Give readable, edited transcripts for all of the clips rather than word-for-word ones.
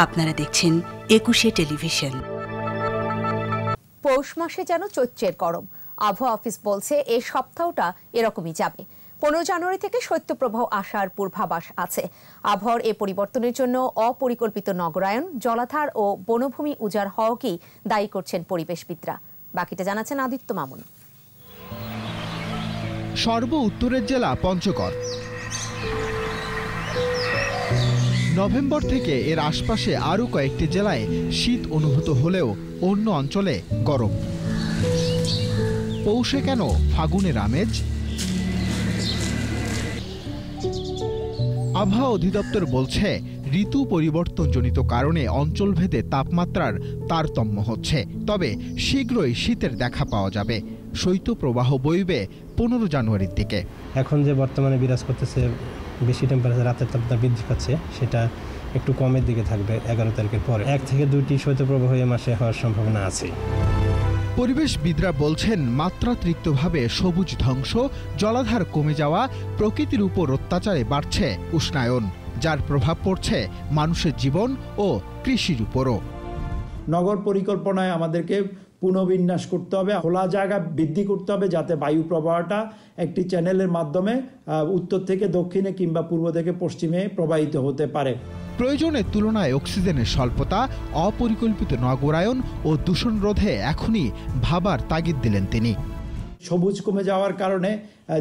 আপনারা দেখছেন ২১শে টেলিভিশন। পৌষ মাসে যেন চৈত্রের গরম। আবহাওয়া অফিস বলছে এই সপ্তাহটা এরকমই যাবে। ১৫ জানুয়ারি থেকে শৈত্যপ্রবাহ আসার পূর্বাভাস আছে। আবহাওয়ার এ পরিবর্তনের জন্য অপরিকল্পিত নগরায়ন, জলাধার ও বনভূমি উজাড় হওয়াকেই দায়ী করছেন পরিবেশবিদরা। বাকিটা জানাচ্ছেন আদিত্য মামুন। সর্ব উত্তরের জেলা পঞ্চগড়। নভেম্বর থেকে এর আশপাশে আরও কয়েকটি জেলায় শীত অনুভূত হলেও অন্য অঞ্চলে গরম। পৌষে কেন ফাগুনের আমেজ? আবহাওয়া অধিদপ্তর বলছে, ঋতু পরিবর্তনজনিত কারণে অঞ্চলভেদে তাপমাত্রার তারতম্য হচ্ছে। তবে শীঘ্রই শীতের দেখা পাওয়া যাবে। শৈত্যপ্রবাহ বইবে ১৫ জানুয়ারির দিকে। এখন যে বর্তমানে বিরাজ করতেছে বেশি টেম্পারেচার, রাতের তাপমাত্রা বৃদ্ধি পাচ্ছে, সেটা একটু কমের দিকে থাকবে ১১ তারিখের পরে। ১ থেকে ২টি শৈত্যপ্রবাহ এ মাসে হওয়ার সম্ভাবনা আছে। পরিবেশবিদরা বলছেন, মাত্রাতিরিক্তভাবে সবুজ ধ্বংস, জলাধার কমে যাওয়া, প্রকৃতির উপর অত্যাচারে বাড়ছে উষ্ণায়ন, যার প্রভাব পড়ছে মানুষের জীবন ও কৃষির উপরও। নগর পরিকল্পনায় আমাদেরকে পুনর্বিন্যাস করতে হবে, খোলা জায়গা বৃদ্ধি করতে হবে, যাতে বায়ু প্রবাহটা একটি চ্যানেলের মাধ্যমে উত্তর থেকে দক্ষিণে কিংবা পূর্ব থেকে পশ্চিমে প্রবাহিত হতে পারে। প্রয়োজনের তুলনায় অক্সিজেনের স্বল্পতা, অপরিকল্পিত নগরায়ন ও দূষণ রোধে এখনই ভাবার তাগিদ দিলেন তিনি। সবুজ কমে যাওয়ার কারণে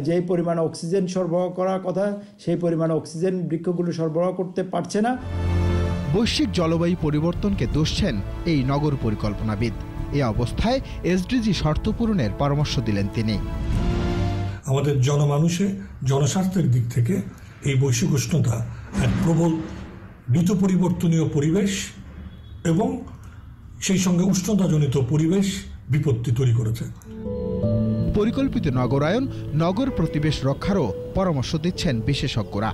যে পরিমাণে অক্সিজেন সরবরাহ করার কথা, সেই পরিমাণে অক্সিজেন বৃক্ষগুলো সরবরাহ করতে পারছে না। বৈশ্বিক জলবায়ু পরিবর্তনকে দোষছেন এই নগর পরিকল্পনাবিদ। এ অবস্থায় এসডিজি শর্ত পূরণের পরামর্শ দিলেন তিনি। আমাদের জনস্বাস্থ্যের দিক থেকে এই বৈশ্বিক উষ্ণতা এক প্রবল ঋতু পরিবর্তনীয় পরিবেশ এবং সেই সঙ্গে উষ্ণতাজনিত পরিবেশ বিপত্তি তৈরি করেছে। পরিকল্পিত নগরায়ন, নগর প্রতিবেশ রক্ষারও পরামর্শ দিচ্ছেন বিশেষজ্ঞরা।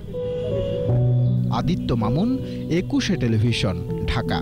আদিত্য মামুন, ২১শে টেলিভিশন, ঢাকা।